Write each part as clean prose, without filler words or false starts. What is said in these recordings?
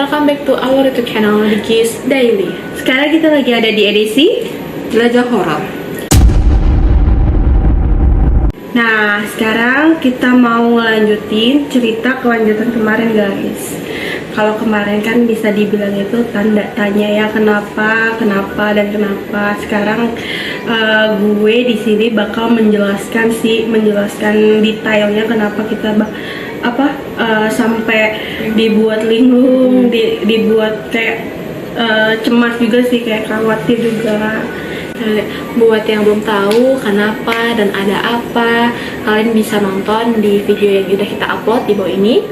welcome back to our YouTube channel di Gis Daily. Sekarang kita lagi ada di edisi Jelajah Horor. Nah, sekarang kita mau ngelanjutin cerita kelanjutan kemarin, guys. Kalau kemarin kan bisa dibilang itu tanda tanya ya, kenapa. Sekarang gue di sini bakal menjelaskan detailnya kenapa kita sampai dibuat linglung, dibuat kayak cemas juga sih, kayak khawatir juga. Buat yang belum tahu kenapa dan ada apa, kalian bisa nonton di video yang udah kita upload di bawah ini.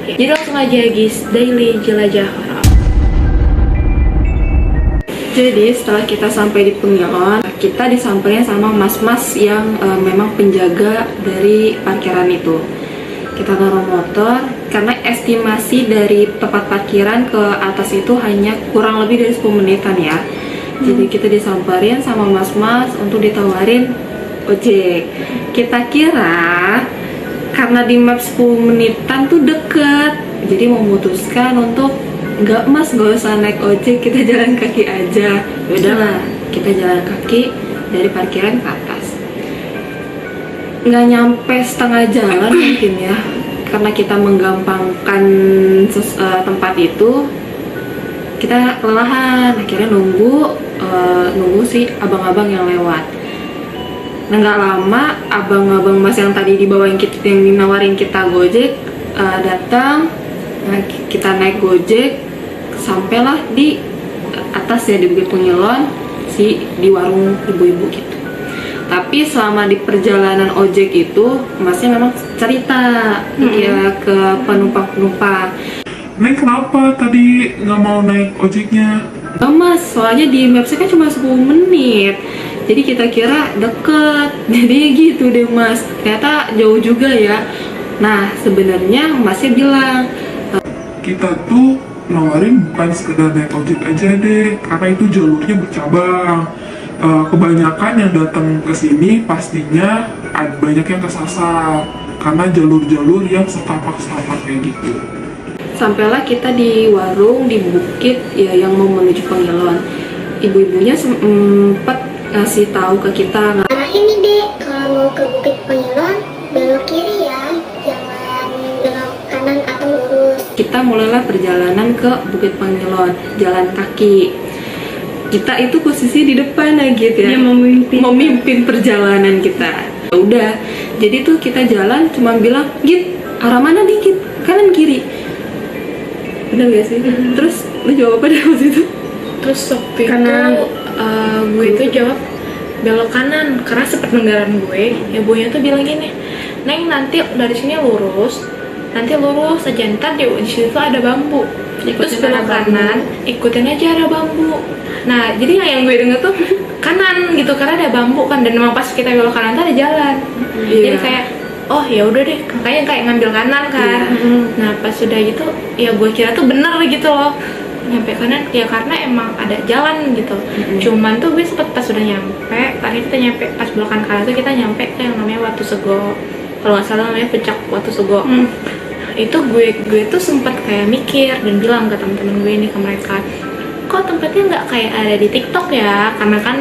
Jadi langsung aja Gis Daily Jelajah Horor. Jadi setelah kita sampai di Pengiron, kita disamperin sama mas-mas yang memang penjaga dari parkiran itu. Kita taruh motor, karena estimasi dari tempat parkiran ke atas itu hanya kurang lebih dari 10 menitan ya. Jadi kita disamperin sama mas-mas untuk ditawarin ojek. Kita kira karena di map 10 menitan tuh deket, jadi memutuskan untuk nggak usah naik ojek, kita jalan kaki aja. Yaudahlah, kita jalan kaki dari parkiran ke atas. Nggak nyampe setengah jalan mungkin ya, karena kita menggampangkan tempat itu, kita kelelahan. Akhirnya nunggu si abang-abang yang lewat. Nah, nggak lama abang-abang mas yang tadi dibawain kita, yang dinawarin kita gojek, datang. Nah, kita naik gojek, sampailah di atas ya, di Bukit Pengilon, di warung ibu-ibu gitu. Tapi selama di perjalanan ojek itu, masnya memang cerita ya ke penumpang-penumpang. Neng, kenapa tadi nggak mau naik ojeknya? Oh mas, soalnya di Mapsnya kan cuma 10 menit, jadi kita kira deket. Jadi gitu deh mas, ternyata jauh juga ya. Nah sebenarnya masnya bilang, Kita tuh nawarin bukan sekedar naik ojek aja deh, karena itu jalurnya bercabang. Kebanyakan yang datang ke sini pastinya banyak yang kesasar karena jalur-jalur yang setapak-setapak kayak gitu. sampailah kita di warung di bukit ya yang mau menuju Pengilon. Ibu-ibunya sempat ngasih tahu ke kita, Nah ini dek, kalau mau ke Bukit Pengilon belok kiri ya, jangan belok kanan atau lurus. kita mulailah perjalanan ke Bukit Pengilon, jalan kaki. Kita itu posisi di depan lagi gitu ya, Dia memimpin perjalanan kita. Ya udah, jadi tuh kita jalan cuma bilang, Git, arah mana dikit, kanan kiri. Bener gak sih? Terus lu jawab apa deh waktu itu? Terus waktu Kanan. itu gue itu jawab belok kanan, karena sependengaran gue, ibunya tuh bilang gini, Neng nanti dari sini lurus, nanti lurus aja, ntar di situ ada bambu, terus belok kanan, ikutin aja ada bambu. Nah jadi yang gue denger tuh kanan gitu, karena ada bambu kan, dan memang pas kita belok kanan tuh ada jalan. Jadi kayak oh ya udah deh, makanya kayak ngambil kanan kan. Nah pas sudah gitu ya gue kira tuh bener gitu loh, nyampe kanan ya karena emang ada jalan gitu. Cuman tuh gue sempet pas sudah nyampe, tadi kita nyampe pas belokan kanan tuh kita nyampe ke yang namanya Watu Sego, kalau nggak salah namanya Puncak Watu Sego. Itu gue tuh sempet kayak mikir dan bilang ke teman-teman gue ini, ke mereka, kok tempatnya nggak kayak ada di TikTok ya, karena kan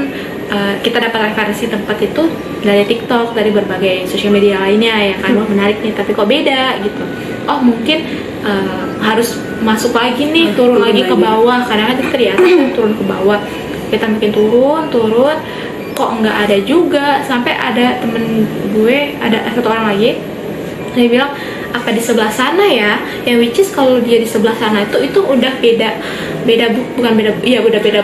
kita dapat referensi tempat itu dari TikTok, dari berbagai sosial media lainnya ya kan. Wah menarik nih, tapi kok beda gitu. Oh mungkin harus masuk lagi nih, turun lagi ke bawah, karena kan kita di atas kan, turun ke bawah. Kita mungkin turun kok nggak ada juga, sampai ada temen gue, ada satu orang lagi, dia bilang apa di sebelah sana ya, yang which is kalau dia di sebelah sana itu udah beda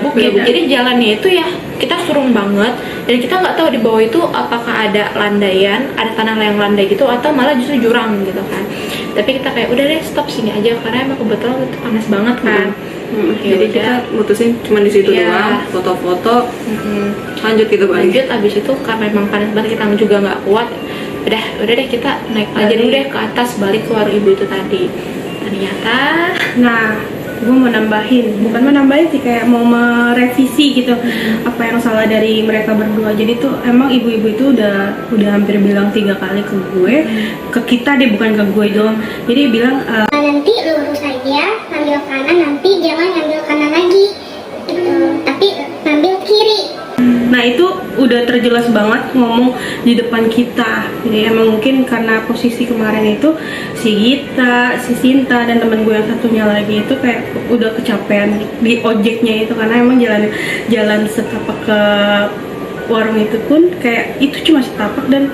bukit. Jadi jalannya itu ya kita turun banget, dan kita nggak tahu di bawah itu apakah ada landaian, ada tanah yang landai gitu, atau malah justru jurang gitu kan. Tapi kita kayak udah deh stop sini aja, karena emang kebetulan itu panas banget kan. Ya Jadi kita mutusin cuma di situ doang, foto-foto, lanjut gitu balik. Lanjut abis itu karena memang panas banget, kita juga nggak kuat. Udah deh kita naik aja dulu deh ke atas, balik ke warung ibu itu tadi. Ternyata Nah, gue mau bukan menambahin sih, kayak mau merevisi gitu apa yang salah dari mereka berdua. Jadi tuh emang ibu-ibu itu udah hampir bilang 3 kali ke gue, ke kita deh, bukan ke gue doang. Jadi bilang Nanti lurus aja, ambil terjelas banget ngomong di depan kita. Jadi emang mungkin karena posisi kemarin itu si Gita, si Sinta dan temen gue yang satunya lagi itu kayak udah kecapean di ojeknya itu, karena emang jalan setapak ke warung itu pun kayak itu cuma setapak dan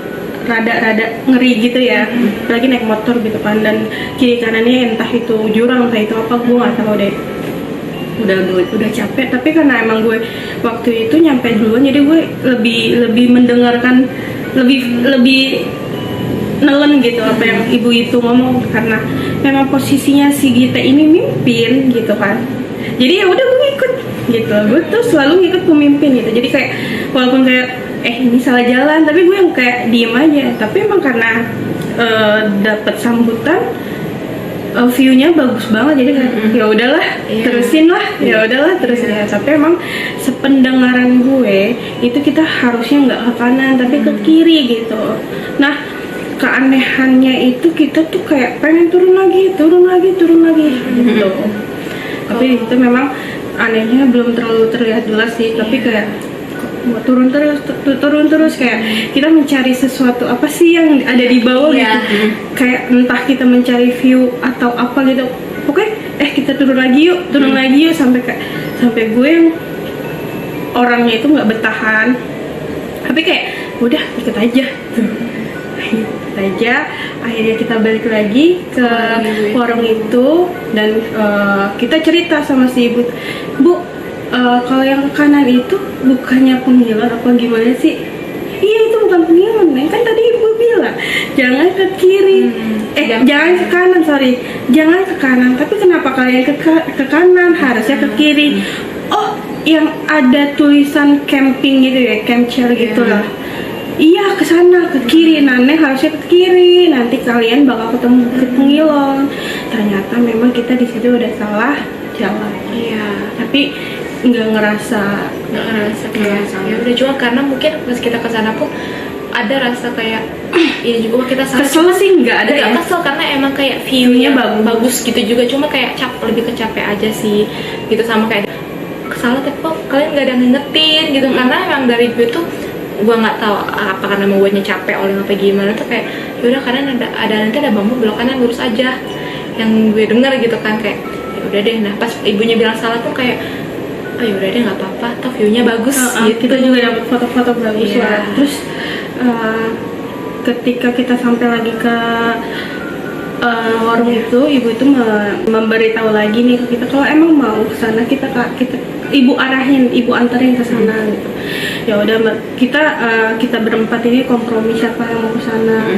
rada ngeri gitu ya, apalagi naik motor gitu kan, dan kiri kanannya entah itu jurang entah itu apa, gue nggak tahu deh. Udah capek, tapi karena emang gue waktu itu nyampe duluan, jadi gue lebih mendengarkan, lebih nelen gitu apa yang ibu itu ngomong, karena memang posisinya si Gita ini mimpin gitu kan. Jadi ya udah gue ikut gitu, gue tuh selalu ikut pemimpin gitu. Jadi kayak walaupun kayak ini salah jalan, tapi gue yang kayak diem aja. Tapi emang karena dapat sambutan, view-nya bagus banget, jadi kayak ya udahlah terusin lah, ya udahlah terusin ya. Tapi emang sependengaran gue itu kita harusnya nggak ke kanan tapi ke kiri gitu. Nah keanehannya itu kita tuh kayak pengen turun lagi gitu. Tapi itu memang anehnya belum terlalu terlihat jelas sih, tapi kayak mau turun terus kayak kita mencari sesuatu apa sih yang ada di bawah gitu. Kayak entah kita mencari view atau apa gitu. Oke, kita turun lagi yuk sampai gue yang orangnya itu nggak bertahan. Tapi kayak udah ikut aja. Akhirnya kita balik lagi ke warung itu dan kita cerita sama si ibu, Bu, kalau yang ke kanan itu bukannya pengiler apa gimana sih? Iya itu bukan pengiler, Neng. Kan tadi ibu bilang jangan ke kiri, jangan ke kanan, jangan ke kanan. Tapi kenapa kalian ke kanan? Harusnya ke kiri. Oh, yang ada tulisan camping gitu ya, camp chair gitu lah. Iya ke sana, ke kiri. Neng harusnya ke kiri. Nanti kalian bakal ketemu Bukit Pengilon. Ternyata memang kita di situ udah salah jalan. Iya. Tapi nggak ngerasa kayak ya udah, cuma karena mungkin pas kita kesana pun ada rasa kayak ini juga kita salah. kesel sih nggak ada ya. Kesel karena emang kayak view-nya bagus gitu juga, cuma kayak lebih kecapek aja sih gitu, sama kayak kesalah tapi kok kalian nggak ada ngingetin gitu. Karena emang dari gue tuh gue nggak tahu apa karena mau gue capek oleh apa gimana tuh kayak yaudah kanan nanti ada bambu, belok kanan lurus aja, yang gue denger gitu kan. Kayak ya udah deh. Nah pas ibunya bilang salah tuh kayak oh yaudah deh nggak apa-apa, toh view-nya bagus gitu. Kita juga dapat foto-foto bagus lah. Terus ketika kita sampai lagi ke warung itu, ibu itu memberitahu lagi nih ke kita kalau emang mau ke sana kita ibu antarin ke sana gitu. Ya udah kita berempat ini kompromi siapa yang mau ke sana.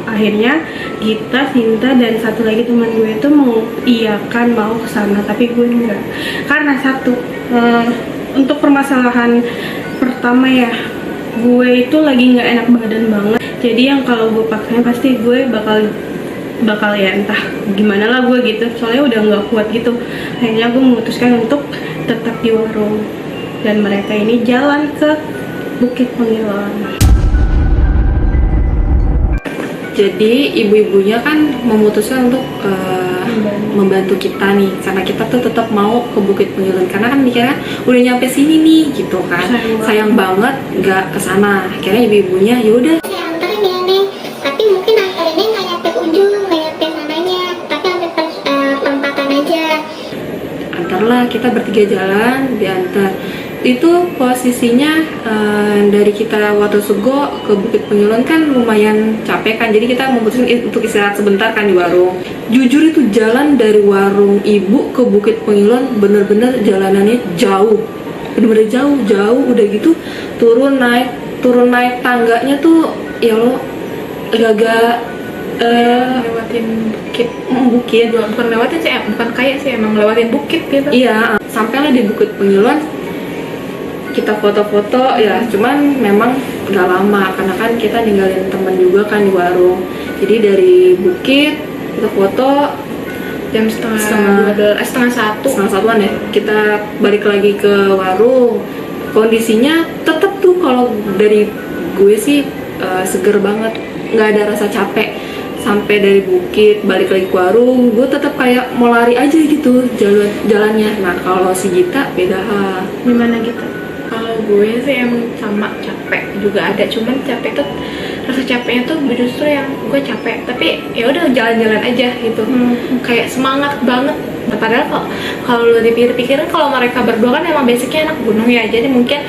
Akhirnya Gita, Sinta dan satu lagi teman gue itu mengiyakan mau ke sana, tapi gue enggak. Karena satu, untuk permasalahan pertama ya, gue itu lagi nggak enak badan banget. Jadi yang kalau gue paksain pasti gue bakal ya entah gimana lah gue gitu. Soalnya udah nggak kuat gitu. Akhirnya gue memutuskan untuk tetap di warung dan mereka ini jalan ke Bukit Pengilon. Jadi ibu-ibunya kan memutuskan untuk membantu kita nih, karena kita tuh tetap mau ke Bukit Pengilon karena kan mikirnya udah nyampe sini nih gitu kan, sayang banget nggak kesana. Akhirnya ibu-ibunya yaudah Saya anterin ya Neng, tapi mungkin antarinnya nggak nyampe ujung, nggak nyampe sananya, tapi sampai perempatan aja. antarlah, kita bertiga jalan diantar. Itu posisinya dari kita Watosugo ke Bukit Pengilon kan lumayan capek kan, jadi kita memutuskan untuk istirahat sebentar kan di warung. Jujur itu jalan dari warung ibu ke Bukit Pengilon bener-bener jalanannya jauh, bener-bener jauh udah gitu turun naik tangganya tuh ya lo agak lewatin bukit bukan lewatin sih, bukan kayak sih, emang lewatin bukit gitu. Iya, sampailah di Bukit Pengilon kita foto-foto ya, cuman memang nggak lama karena kan kita ninggalin temen juga kan di warung. Jadi dari bukit kita foto Jam setengah satuan ya, kita balik lagi ke warung. Kondisinya tetap tuh kalau dari gue sih seger banget, nggak ada rasa capek. Sampai dari bukit balik lagi ke warung, gue tetap kayak mau lari aja gitu jalannya. Nah kalau si Gita beda hal. Gimana gitu? Kalau gue sih emang sama capek juga ada, cuman capek tuh rasa capeknya tuh justru yang gue capek tapi ya udah jalan-jalan aja gitu, kayak semangat banget. Padahal kalau lo dipikir-pikirin kalau mereka berdua kan emang basicnya anak gunung ya, jadi mungkin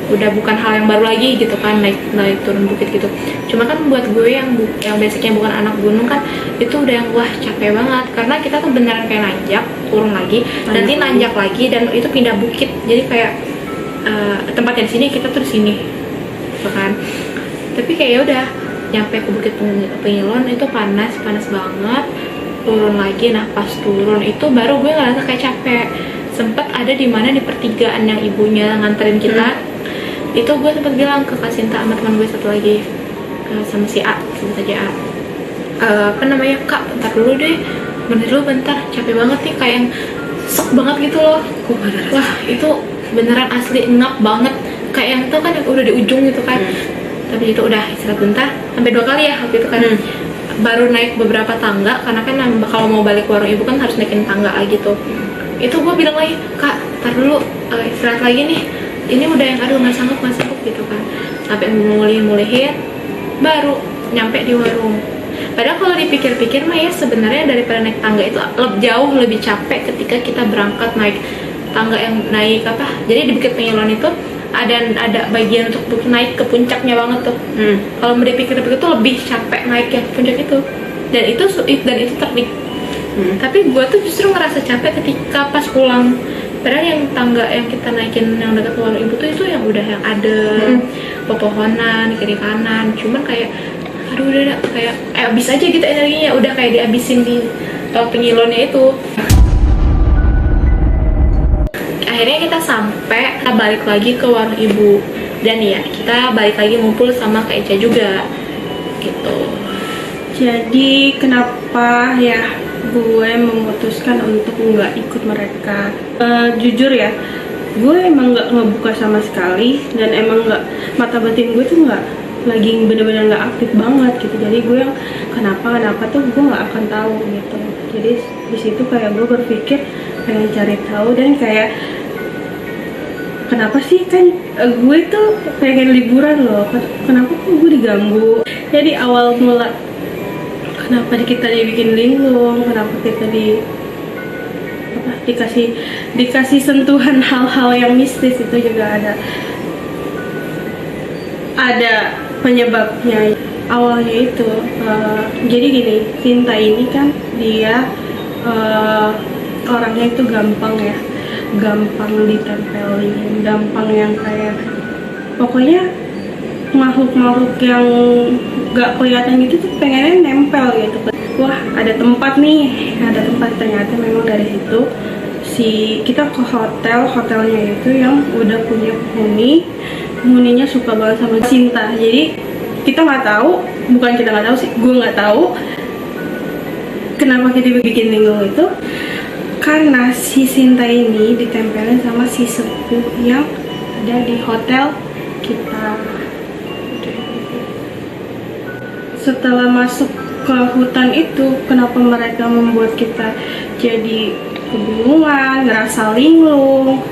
udah bukan hal yang baru lagi gitu kan, naik turun bukit gitu. Cuma kan buat gue yang basicnya bukan anak gunung kan, itu udah yang wah capek banget, karena kita tuh beneran kayak nanjak turun lagi, nanti nanjak lagi, dan itu pindah bukit, jadi kayak tempatnya di sini kita tuh di sini gitu kan. Tapi kayak ya udah nyampe ke Bukit Pengilon itu panas banget, turun lagi. Nah pas turun itu baru gue ngerasa kayak capek. Sempet ada di mana di pertigaan yang ibunya nganterin kita, itu gue sempet bilang ke Kak Sinta sama teman gue satu lagi, sama si A, sebut aja A, apa namanya, Kak bentar dulu deh, bentar capek banget nih, kayak yang sok banget gitu loh. Wah itu beneran asli ngap banget, kayak yang itu kan yang udah di ujung gitu kan. Tapi itu udah istirahat bentar, sampai 2 kali ya waktu itu kan. Baru naik beberapa tangga, karena kan kalau mau balik ke warung ibu kan harus naikin tangga lagi tuh. Itu gue bilang lagi, Kak ntar dulu istirahat lagi nih, ini udah yang aduh nggak sanggup gitu kan. Sampai mulihin baru nyampe di warung. Padahal kalau dipikir-pikir mah ya sebenarnya daripada naik tangga itu jauh lebih capek ketika kita berangkat naik tangga yang naik apa. Jadi di Bukit Pengilon itu ada bagian untuk naik ke puncaknya banget tuh. Kalau mau dipikir-pikir tuh lebih capek naik yang ke puncak itu, dan itu terik. Tapi gue tuh justru ngerasa capek ketika pas pulang. Padahal yang tangga yang kita naikin yang dekat warung ibu tuh itu yang udah yang ada pepohonan kiri kanan. Cuman kayak aduh udah kayak abis aja gitu energinya, udah kayak dihabisin di Pengilonnya itu. Akhirnya kita sampai, kita balik lagi ke warung ibu, dan ya kita balik lagi ngumpul sama Kak Eca juga gitu. Jadi kenapa ya gue memutuskan untuk nggak ikut mereka? Jujur ya, gue emang nggak ngebuka sama sekali, dan emang nggak, mata batin gue tuh nggak lagi bener-bener nggak aktif banget gitu. Jadi gue yang kenapa tuh gue nggak akan tahu gitu. Jadi di situ kayak gue berpikir pengen cari tahu, dan kayak kenapa sih, kan gue tuh pengen liburan loh, kenapa kok gue diganggu. Jadi awal mula kenapa kita dibikin linglung, kenapa kita dikasih sentuhan hal-hal yang mistis, itu juga ada penyebabnya. Awalnya itu jadi gini, Sinta ini kan dia orangnya itu gampang ditempelin, gampang yang kayak pokoknya makhluk-makhluk yang gak kelihatan gitu tuh pengennya nempel gitu. Wah ada tempat, ternyata memang dari situ kita ke hotelnya itu yang udah punya penghuninya suka banget sama Sinta. Jadi kita nggak tahu, bukan kita nggak tahu sih, gue nggak tahu kenapa kita bikin linglung itu, karena si Sinta ini ditempelin sama si sepuh yang ada di hotel kita. Setelah masuk ke hutan itu, kenapa mereka membuat kita jadi kebingungan, ngerasa linglung?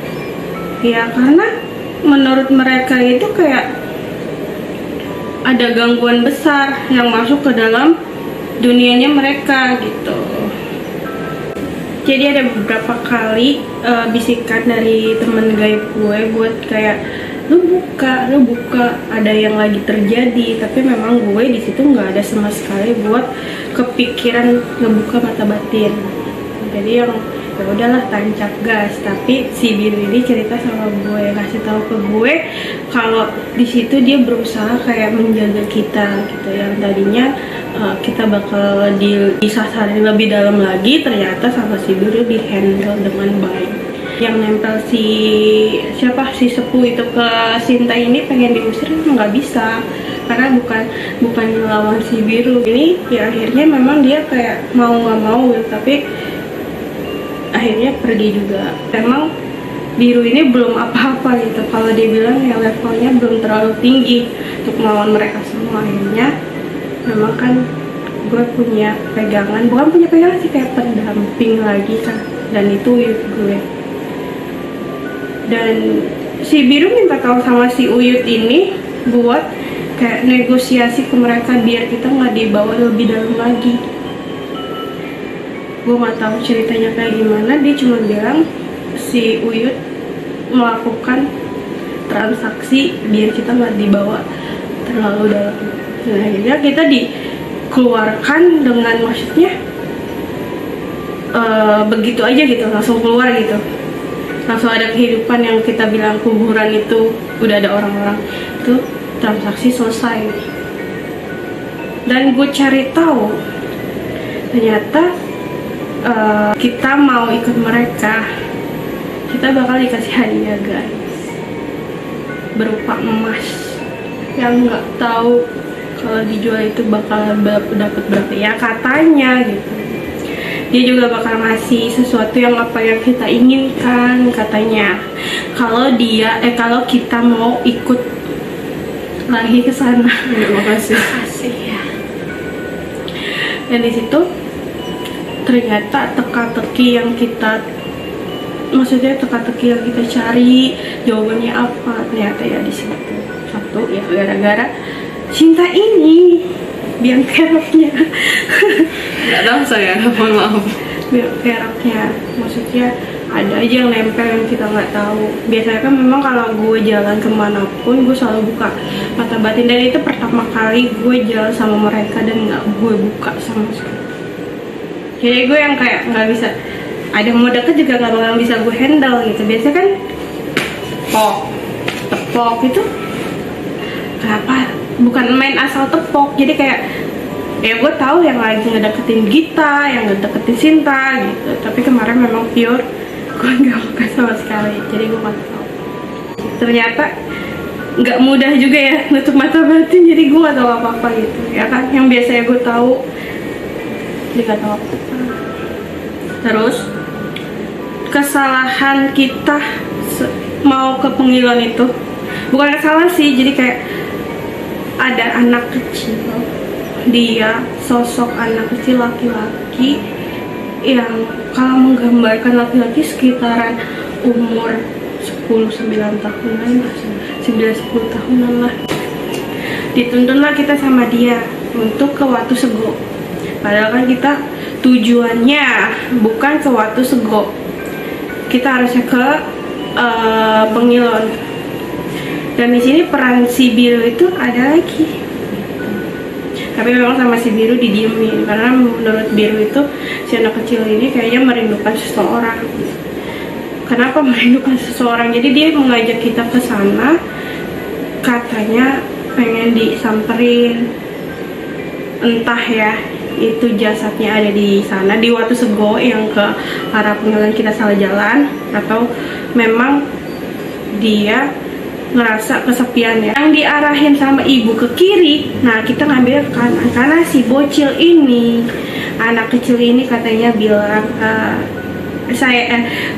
Ya karena menurut mereka itu kayak ada gangguan besar yang masuk ke dalam dunianya mereka gitu. Jadi ada beberapa kali bisikan dari temen gaib gue buat kayak lu buka, ada yang lagi terjadi. Tapi memang gue di situ nggak ada sama sekali buat kepikiran ngebuka mata batin. Jadi yang ya udahlah tancap gas. Tapi si biru ini cerita sama gue, ngasih tahu ke gue kalau di situ dia berusaha kayak menjaga kita gitu. Yang tadinya kita bakal disasarin lebih dalam lagi, ternyata sama si biru di handle dengan baik. Yang nempel si sepuh itu ke Sinta ini pengen diusir nggak bisa, karena bukan melawan si biru ini. Ya akhirnya memang dia kayak mau nggak mau gitu, tapi akhirnya pergi juga. Memang biru ini belum apa-apa gitu, kalau dia bilang ya levelnya belum terlalu tinggi untuk melawan mereka semua. Akhirnya memang kan gue punya pegangan, bukan punya pegangan sih, kayak pendamping lagi kan, dan itu gue. Dan si Biru minta tolong sama si Uyut ini buat kayak negosiasi ke mereka biar kita nggak dibawa lebih dalam lagi. Gue nggak tahu ceritanya kayak gimana, dia cuma bilang si Uyut melakukan transaksi biar kita nggak dibawa terlalu dalam. Nah, akhirnya kita dikeluarkan dengan maksudnya begitu aja gitu, langsung keluar gitu, langsung ada kehidupan yang kita bilang kuburan itu udah ada orang-orang itu, transaksi selesai. Dan gue cari tahu ternyata kita mau ikut mereka, kita bakal dikasih hadiah guys, berupa emas yang nggak tahu kalau dijual itu bakal dapat berapa ya katanya gitu. Dia juga bakal ngasih sesuatu yang apa yang kita inginkan katanya, kalau kita mau ikut lagi ke sana. Terima kasih. Kasih ya. Dan di situ ternyata teka-teki yang kita, maksudnya teka-teki yang kita cari jawabannya apa, ternyata ya di situ. Satu ya gara-gara cinta ini biang keroknya. Nggak tahu saya, mohon maaf. Biang keroknya maksudnya ada aja yang nempel yang kita nggak tahu. Biasanya kan memang kalau gue jalan kemanapun gue selalu buka mata batin, dan itu pertama kali gue jalan sama mereka dan nggak gue buka sama sekali. Jadi gue yang kayak nggak bisa, ada mau deket juga nggak bakal bisa gue handle gitu. Biasanya kan tepok itu kenapa bukan main asal tepok, jadi kayak ya gue tahu yang lagi ngedeketin Gita, yang ngedeketin Sinta gitu. Tapi kemarin memang pure gue nggak buka sama sekali, jadi gue nggak tahu. Ternyata nggak mudah juga ya nutup mata batin, jadi gue nggak tahu apa-apa gitu ya kan. Yang biasanya gue tahu dia nggak tahu apa-apa. Terus kesalahan kita mau ke Pengiluan itu bukan kesalahan sih, jadi kayak ada anak kecil, dia sosok anak kecil laki-laki yang kalau menggambarkan laki-laki sekitaran umur 10-9 tahunan, 9-10 tahunan lah. Dituntunlah kita sama dia untuk ke Watu Sego, padahal kan kita tujuannya bukan ke Watu Sego, kita harusnya ke Pengiluan. Dan di sini peran si Biru itu ada lagi, tapi memang sama si Biru didiemin karena menurut Biru itu si anak kecil ini kayaknya merindukan seseorang. Kenapa merindukan seseorang? Jadi dia mengajak kita ke sana, katanya pengen disamperin, entah ya itu jasadnya ada di sana di Watu Sego yang ke arah Pengiluan kita salah jalan, atau memang dia ngerasa kesepian ya. Yang diarahin sama ibu ke kiri, nah kita ngambil ke kanan karena si bocil ini, anak kecil ini katanya bilang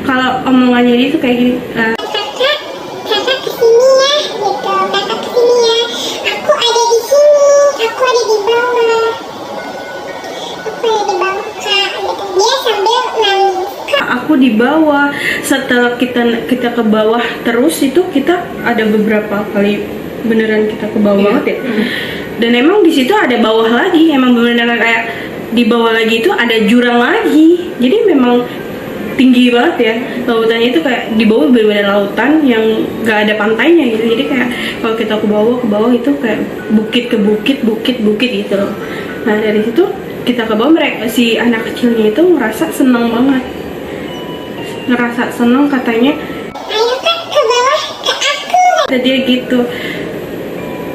kalau omongannya dia tuh kayak gini, kakak kesini ya gitu, kakak kesini ya, aku ada di sini, aku ada di bawah, aku ada di bawah kak gitu. Dia sambil nangis. aku di bawah. Setelah kita ke bawah terus itu kita ada beberapa kali beneran kita ke bawah banget ya. Dan emang di situ ada bawah lagi, emang beneran kayak di bawah lagi itu ada jurang lagi. Jadi memang tinggi banget ya lautannya, itu kayak di bawah bener-bener lautan yang gak ada pantainya gitu. Jadi kayak kalau kita ke bawah itu kayak bukit ke bukit gitu loh. Nah dari situ kita ke bawah, mereka si anak kecilnya itu ngerasa seneng banget, ngerasa seneng katanya, Ayo kak ke bawah ke aku. kata dia gitu.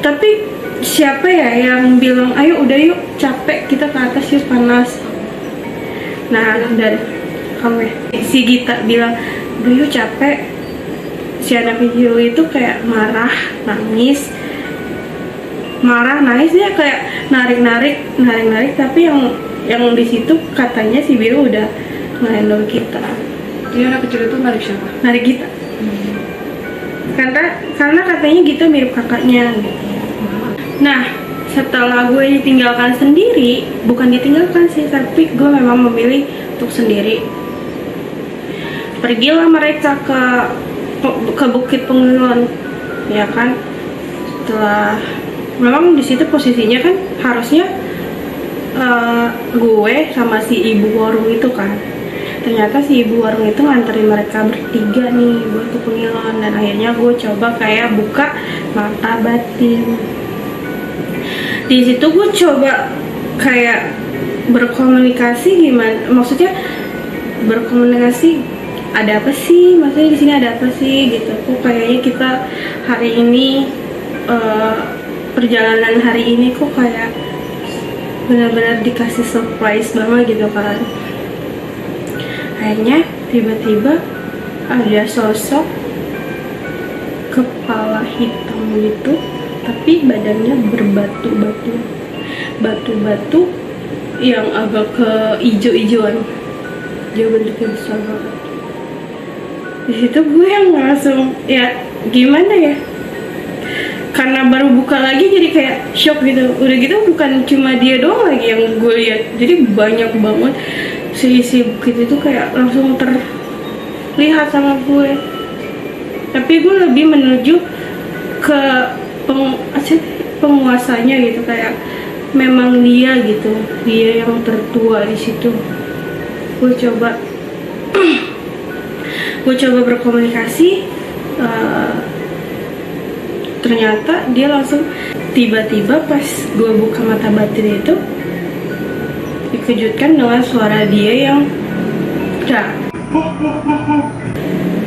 Tapi siapa ya yang bilang ayo udah yuk, capek kita ke atas yuk, panas. Nah dan kamu ya, si Gita bilang udah yuk capek. Si anak kecil itu kayak marah nangis dia kayak narik, tapi yang di situ katanya si Biru udah ngehandle kita. Jadi anak kecil itu narik siapa? Narik Gita. Karena katanya Gita mirip kakaknya gitu. Nah setelah gue ditinggalkan sendiri, bukan ditinggalkan sih, tapi gue memang memilih untuk sendiri. Pergilah mereka ke ke Bukit Pengiluan, ya kan. Setelah memang di situ posisinya kan harusnya gue sama si ibu warung itu kan, ternyata si ibu warung itu nganterin mereka bertiga nih buat ke Pengiluan, dan akhirnya gue coba kayak buka mata batin. Di situ gue coba kayak berkomunikasi, gimana maksudnya berkomunikasi, ada apa sih, maksudnya di sini ada apa sih gitu. Kok kayaknya kita hari ini perjalanan hari ini kok kayak benar-benar dikasih surprise banget gitu kan. Akhirnya tiba-tiba ada sosok kepala hitam gitu, tapi badannya batu-batu yang agak ke ijo-ijoan, dia bentuknya besar banget. Di situ gue yang langsung ya gimana ya, karena baru buka lagi jadi kayak shock gitu. Udah gitu bukan cuma dia doang lagi yang gue lihat, jadi banyak banget seisi bukit itu kayak langsung terlihat sama gue. Tapi gue lebih menuju ke penguasanya gitu, kayak memang dia gitu, dia yang tertua di situ. Gue coba berkomunikasi, ternyata dia langsung tiba-tiba pas gue buka mata batin itu dikejutkan dengan suara dia yang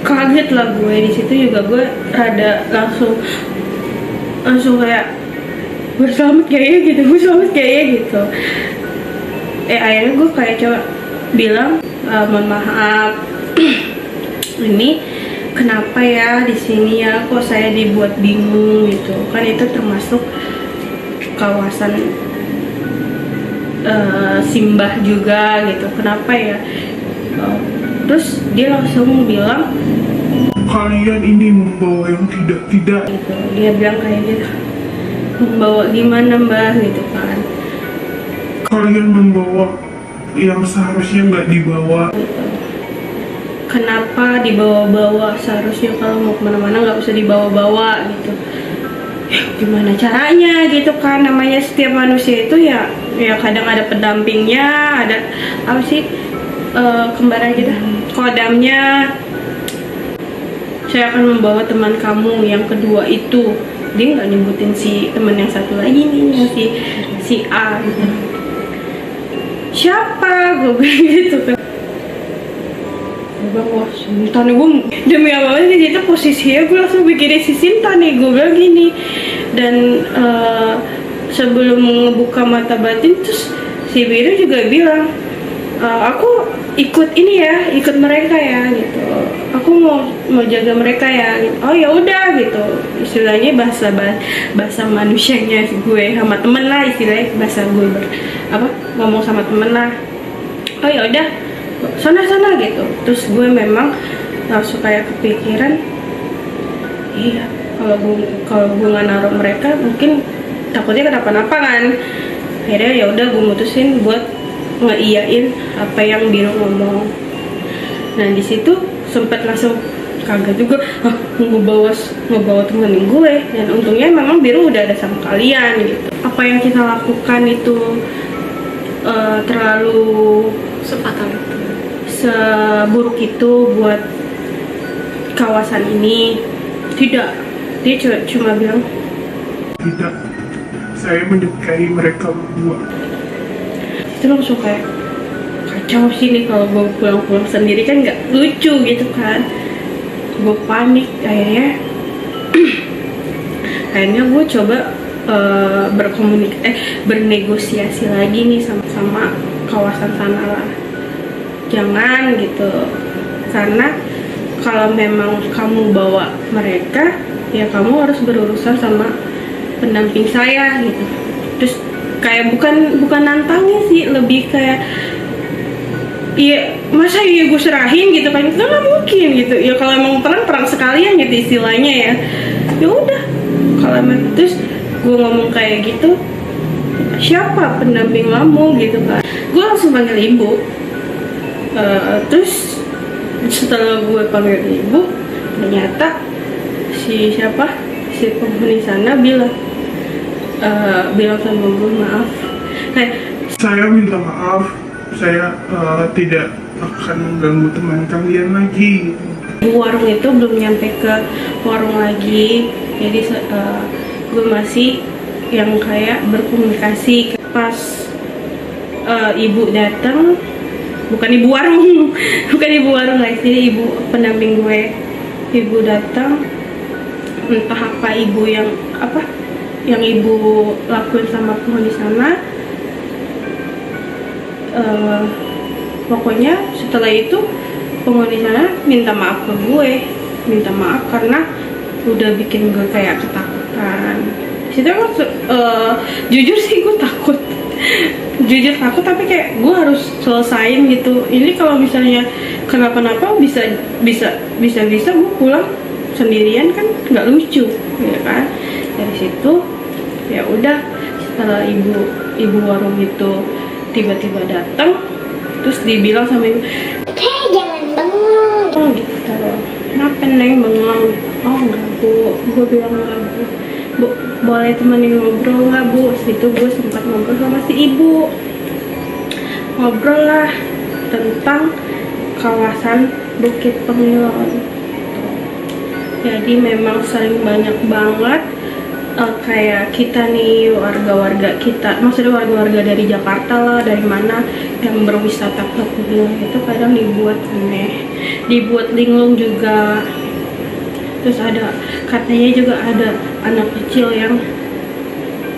kaget lah gue. Di situ juga gue rada langsung kayak gue selamat kayaknya gitu. Akhirnya gue kayak coba bilang, mohon maaf, ini kenapa ya di sini ya kok saya dibuat bingung gitu kan, itu termasuk kawasan simbah juga gitu, kenapa ya. Terus dia langsung bilang, Kalian ini membawa yang tidak-tidak. gitu. Dia bilang kayak gitu, membawa gimana mbak gitu kan. Kalian membawa yang seharusnya nggak dibawa. Gitu. Kenapa dibawa-bawa, seharusnya kalau mau kemana-mana nggak usah dibawa-bawa gitu. Gimana caranya gitu kan, namanya setiap manusia itu ya kadang ada pendampingnya, ada apa sih, kembaran gitu, kodamnya. Saya akan membawa teman kamu yang kedua itu, dia nggak nyebutin si teman yang satu lagi nih, yang si A gitu. Siapa, gue bilang gitu kan. Gue bilang, wah Sinta nih, gue demi apa di situ posisinya gue langsung mikirin si Sinta nih. Gue bilang gini, dan sebelum ngebuka mata batin terus si Biru juga bilang, aku ikut ini ya, ikut mereka ya gitu, aku mau jaga mereka ya gitu. Oh ya udah gitu, istilahnya bahasa manusianya gue sama temen lah, istilahnya bahasa gue ngomong sama temen lah. Oh ya udah, sana gitu. Terus gue memang langsung kayak kepikiran, iya kalau gue nggak naruh mereka mungkin takutnya kenapa-napa kan. Akhirnya ya udah gue mutusin buat ngeiyain apa yang Biru ngomong. Nah di situ sempat langsung kaget juga, ngebawa temen gue, dan untungnya memang Biru udah ada sama kalian gitu. Apa yang kita lakukan itu terlalu Sefatal itu. seburuk itu buat kawasan ini? Tidak, dia cuma bilang Tidak, saya menyukai mereka berdua. itu langsung kayak kacau sih nih, kalau gue pulang sendiri kan nggak lucu gitu kan. Gue panik. Akhirnya gue coba bernegosiasi lagi nih sama kawasan sana lah, jangan gitu, karena kalau memang kamu bawa mereka ya kamu harus berurusan sama pendamping saya gitu. Terus kayak bukan nantangin sih, lebih kayak iya masa iya gue serahin gitu kan, itu nggak mungkin gitu ya. Kalau emang perang sekalian gitu istilahnya ya, ya udah. Kalau emang terus gue ngomong kayak gitu, siapa pendamping kamu gitu kan, gue langsung panggil ibu. Terus setelah gue panggil ibu, Ternyata si penghuni sana bilang sama gue, maaf, kayak Saya minta maaf, saya tidak akan mengganggu teman kalian lagi. warung itu belum nyampe ke warung lagi, jadi gue masih yang kayak berkomunikasi. Pas ibu datang, bukan ibu warung bukan ibu warung guys, jadi ibu pendamping gue. Ibu datang, entah apa ibu yang ibu lakuin sama penghuni sana. Pokoknya setelah itu penghuni sana minta maaf ke gue, minta maaf karena udah bikin gue kayak ketakutan. Situ emang jujur sih gue takut jujur takut, tapi kayak gue harus selesain gitu. Ini kalau misalnya kenapa-napa bisa gue pulang sendirian, kan nggak lucu ya kan. Dari situ ya udah, setelah ibu warung itu tiba-tiba datang, terus dibilang sama ibu, Jangan bengong. gitu, kenapa Neng bengong? Oh enggak Bu, gue bilang enggak Bu, boleh temenin ngobrol nggak Bu? Situ gue sempat ngobrol sama si ibu, ngobrol lah tentang kawasan Bukit Pengilon. Jadi memang sering banyak banget kayak kita nih, warga-warga kita, maksudnya warga-warga dari Jakarta lah, dari mana yang berwisata ke Pengilon itu kadang dibuat aneh, dibuat linglung juga. Terus katanya juga ada anak kecil yang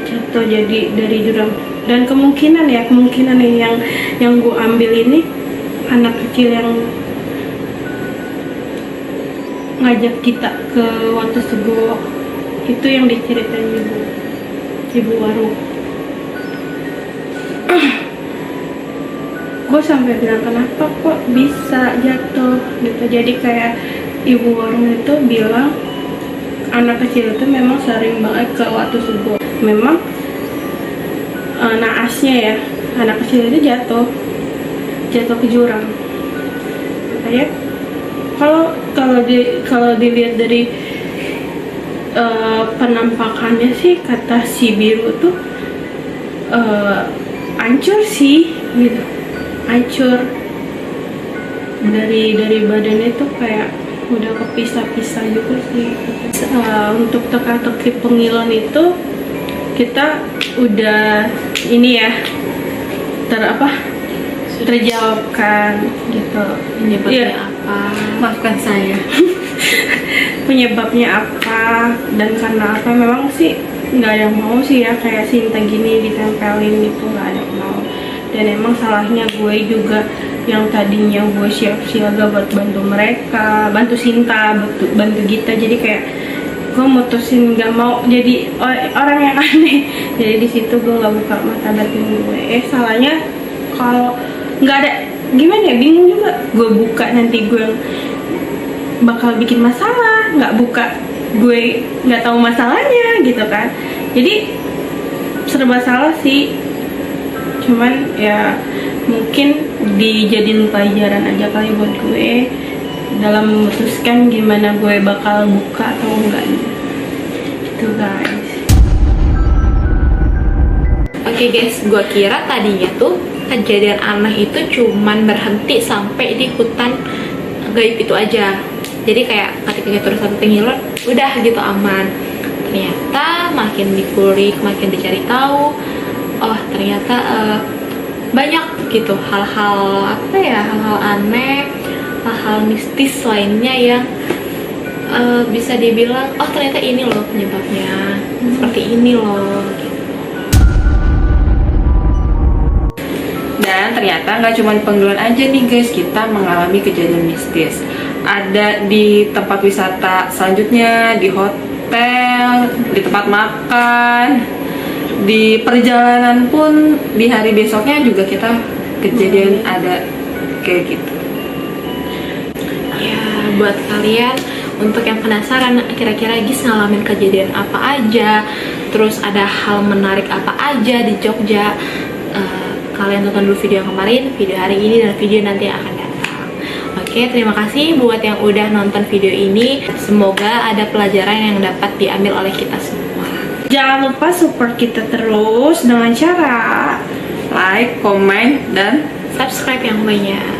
jatuh jadi dari jurang. Dan kemungkinan yang gue ambil ini anak kecil yang ngajak kita ke Watusego, itu yang diceritain ibu warung. Gue sampai bilang kenapa kok bisa jatuh gitu. Jadi kayak ibu warung itu bilang anak kecil itu memang sering banget ke Watusego. Memang naasnya ya, anak kecil itu jatuh ke jurang. Kayak kalau dilihat dari penampakannya sih, kata si biru tuh hancur sih gitu, hancur dari badannya tuh kayak udah kepisah-pisah juga sih. Untuk teka-teki Pengilon itu kita udah ini ya terjawabkan gitu. Penyebabnya Iya. apa? Maafkan saya. Penyebabnya apa dan karena apa, memang sih nggak ada yang mau sih ya kayak Sinta gini ditempelin gitu, nggak ada yang mau. Dan emang salahnya gue juga yang tadinya gue siap-siaga buat bantu mereka, bantu Sinta, bantu Gita, jadi kayak gue mutusin nggak mau jadi orang yang aneh. Jadi di situ gue nggak buka mata batin gue. Salahnya kalau nggak ada, gimana ya, bingung juga. Gue buka nanti gue bakal bikin masalah, nggak buka gue nggak tahu masalahnya gitu kan. Jadi serba salah sih. Cuman ya mungkin dijadiin pelajaran aja kali buat gue dalam memutuskan gimana gue bakal buka atau enggak. Itu guys. Oke guys, gue kira tadinya tuh kejadian aneh itu cuman berhenti sampai di hutan gaib itu aja. Jadi kayak ketika kita terus sampai Pengilon, udah gitu aman. Ternyata makin dikulik, makin dicari tahu, oh ternyata banyak gitu hal-hal hal-hal aneh, hal-hal mistis lainnya yang bisa dibilang oh ternyata ini loh penyebabnya, seperti ini loh gitu. Dan ternyata nggak cuma Pengilon aja nih guys, kita mengalami kejadian mistis. Ada di tempat wisata selanjutnya, di hotel, di tempat makan, di perjalanan pun di hari besoknya juga kita kejadian ada kayak gitu. Ya buat kalian untuk yang penasaran kira-kira Gis ngalamin kejadian apa aja, terus ada hal menarik apa aja di Jogja, kalian tonton dulu video yang kemarin, video hari ini, dan video nanti yang akan datang. Oke Oke, terima kasih buat yang udah nonton video ini. Semoga ada pelajaran yang dapat diambil oleh kita semua. Jangan lupa support kita terus dengan cara Like, comment, dan Subscribe yang banyak.